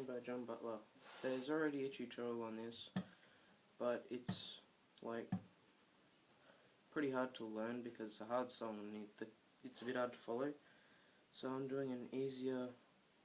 by John Butler. There's already a tutorial on this, but it's like pretty hard to learn because it's a hard song and it's a bit hard to follow. So I'm doing an easier,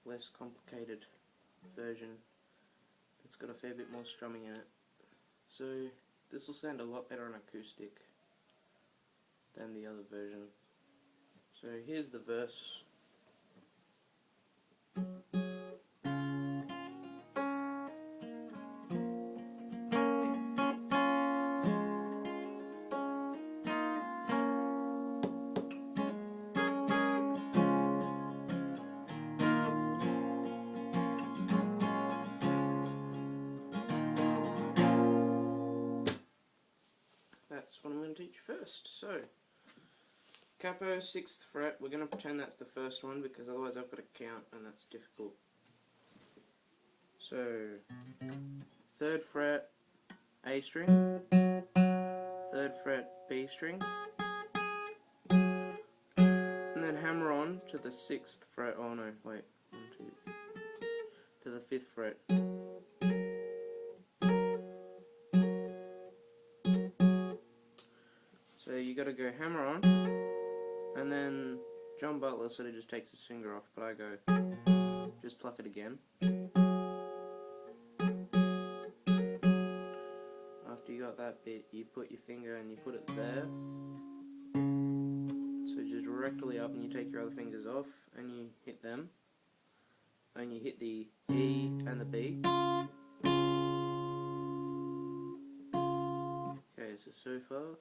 less complicated version that's got a fair bit more strumming in it. So this will sound a lot better on acoustic than the other version. So here's the verse. That's what I'm going to teach you first. So, capo, 6th fret, we're going to pretend that's the first one because otherwise I've got to count and that's difficult. So, 3rd fret, A string, 3rd fret, B string, and then hammer on to the 6th fret, oh no, wait, 1, 2, to the 5th fret. So you got to go hammer on, and then John Butler sort of just takes his finger off, but I go just pluck it again. After you got that bit, you put your finger and you put it there. So just directly up, and you take your other fingers off, and you hit them, and you hit the E and the B. Okay, so far.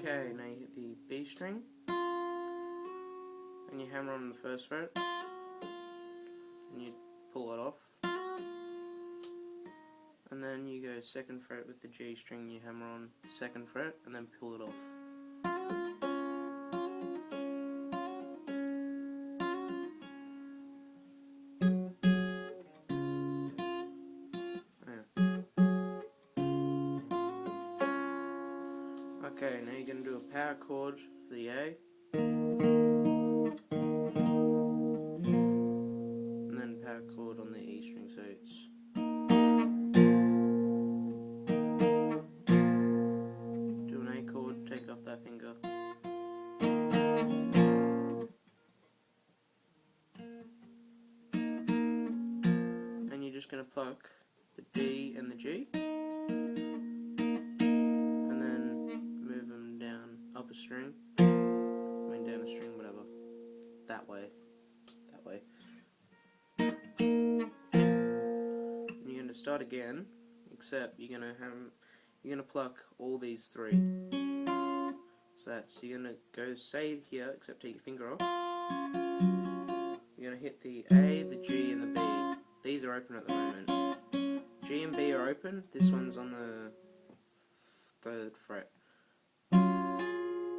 Okay, now you hit the B string, and you hammer on the 1st fret, and you pull it off, and then you go 2nd fret with the G string, you hammer on 2nd fret, and then pull it off. Okay, now you're going to do a power chord for the A, and then power chord on the E string, so it's do an A chord, take off that finger, and you're just going to pluck the D and the G, up a string, down a string, whatever, that way, and you're going to start again, except you're going to pluck all these 3, so that's, you're going to go save here, except take your finger off, you're going to hit the A, the G and the B, these are open at the moment, G and B are open, this one's on the 3rd fret.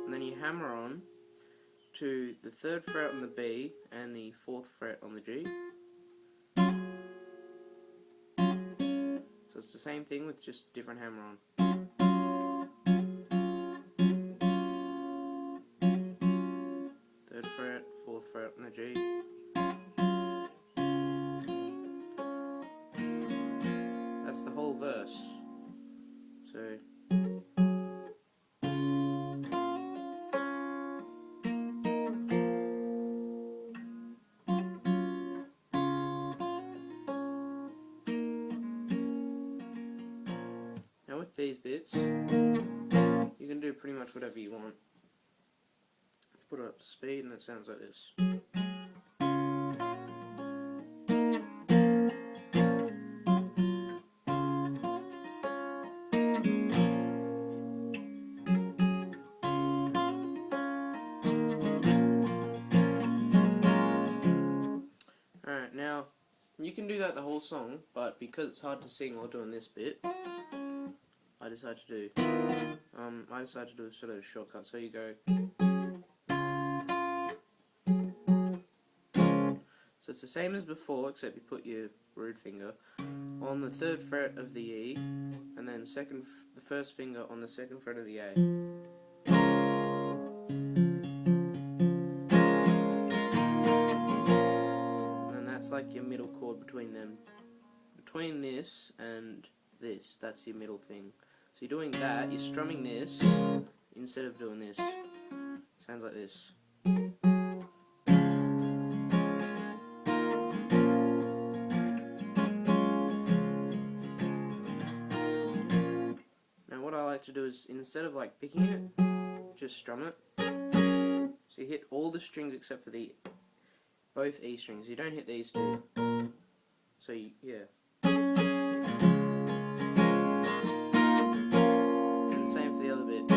And then you hammer on to the 3rd fret on the B and the 4th fret on the G. So it's the same thing with just different hammer on. 3rd fret, 4th fret on the G. That's the whole verse. So with these bits, you can do pretty much whatever you want. Put it up to speed and it sounds like this. Alright, now you can do that the whole song, but because it's hard to sing while doing this bit, I decided to do a sort of shortcut. So you go. So it's the same as before, except you put your root finger on the 3rd fret of the E, and and then the first finger on the second fret of the A. And then that's like your middle chord between them. Between this and this, that's your middle thing. So you're doing that, you're strumming this instead of doing this. Sounds like this. Now what I like to do is, instead of like picking it, just strum it. So you hit all the strings except for both E strings. You don't hit these two. So yeah. And same for the other bit.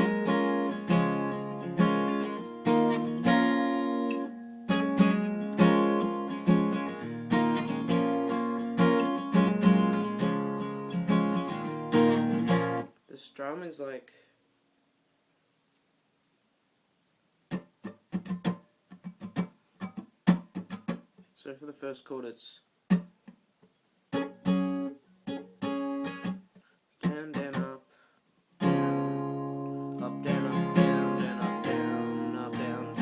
The strum is like, so for the first chord it's down, down, up, down, up, down, up, down, down, up, down, up, down,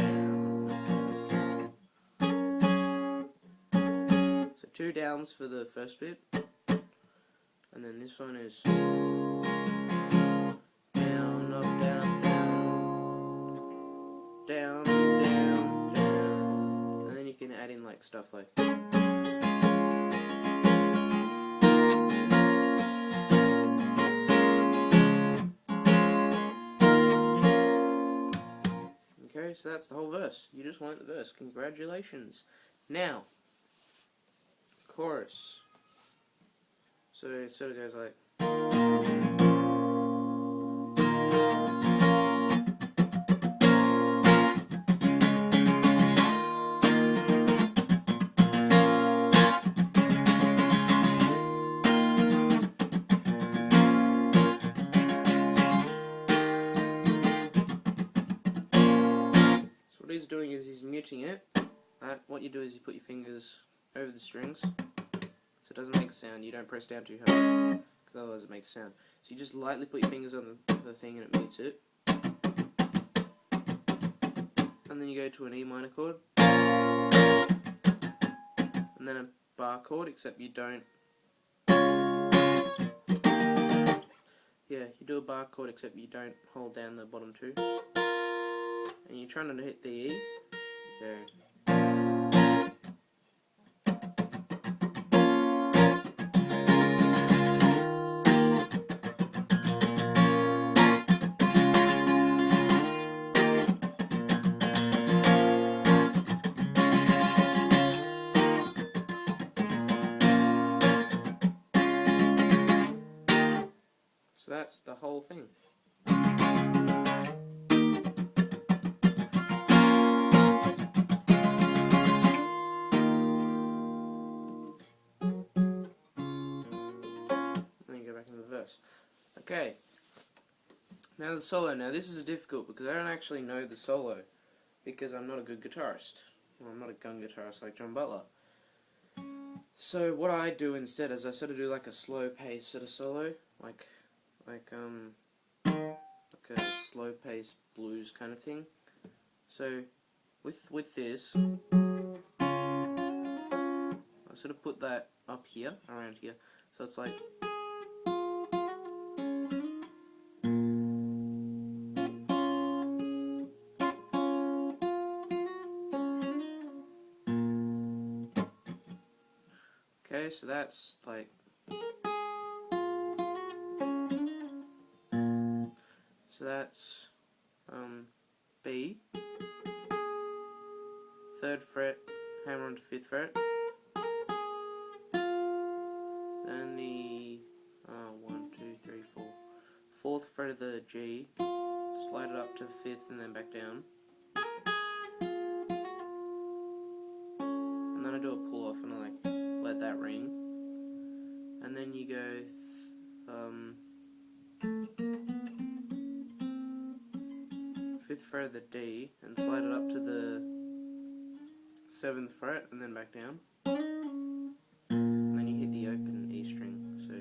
down. So 2 downs for the first bit, and then this one is down, up, down, down, down, down, down, and then you can add in like stuff like. Okay, so that's the whole verse. You just learnt the verse. Congratulations. Now, chorus. So it sort of goes like. What he's doing is he's muting it. What you do is you put your fingers over the strings so it doesn't make a sound. You don't press down too hard because otherwise it makes a sound. So you just lightly put your fingers on the thing and it mutes it. And then you go to an E minor chord. And then a bar chord, except you don't. Yeah, you do a bar chord except you don't hold down the bottom two. And you're trying to hit the E. Go. So that's the whole thing. Okay, now the solo. Now this is difficult because I don't actually know the solo because I'm not a good guitarist. Well, I'm not a gun guitarist like John Butler. So what I do instead is I sort of do like a slow pace sort of solo, like a slow pace blues kind of thing. So with this, I sort of put that up here, around here. So it's like. Okay, so that's like. So that's B, 3rd fret, hammer onto 5th fret, and the 4th fret of the G, slide it up to 5th and then back down, and then I do a pull off and I like let that ring, and then you go 5th fret of the D and slide it up to the 7th fret and then back down, and then you hit the open E string. So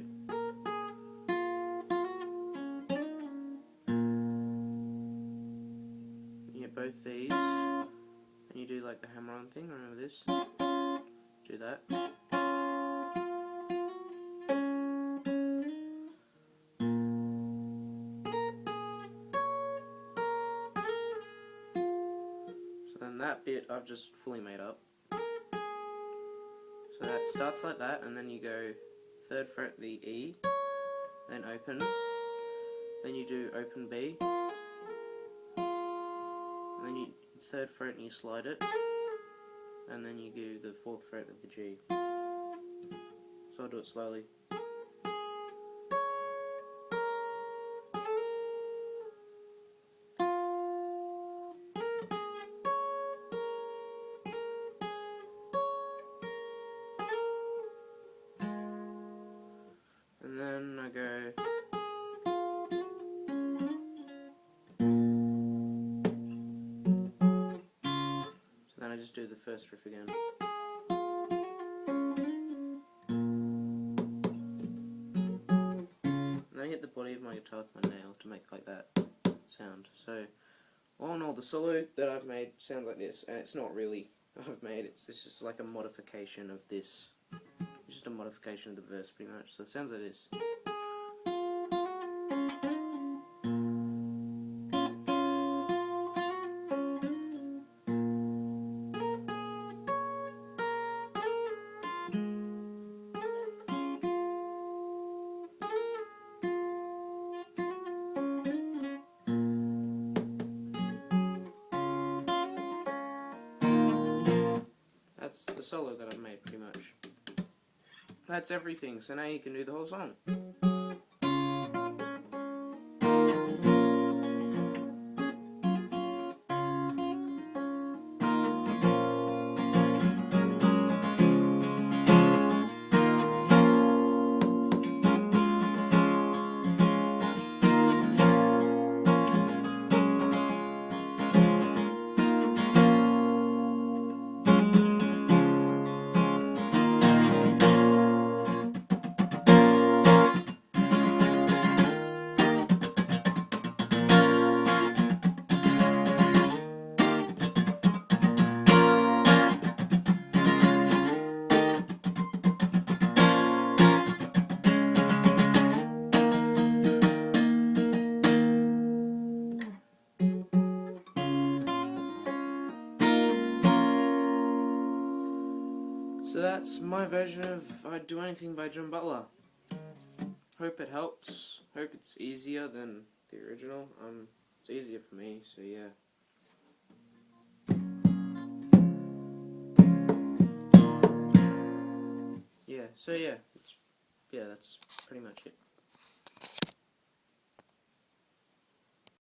you do like the hammer-on thing. Remember this? Do that. So then that bit I've just fully made up. So that starts like that, and then you go 3rd fret the E, then open, then you do open B, and then you 3rd fret and you slide it, and then you do the 4th fret of the G. So I'll do it slowly. And then I go so then I just do the first riff again. And I hit the body of my guitar with my nail to make like that sound. So all in all, the solo that I've made sounds like this, and it's not really I've made, it's just like a modification of this. It's just a modification of the verse pretty much. So it sounds like this. That's the solo that I've made pretty much. That's everything, so now you can do the whole song. So that's my version of I'd Do Anything by John Butler. Hope it helps. Hope it's easier than the original. It's easier for me, so yeah. Yeah, so yeah, that's pretty much it.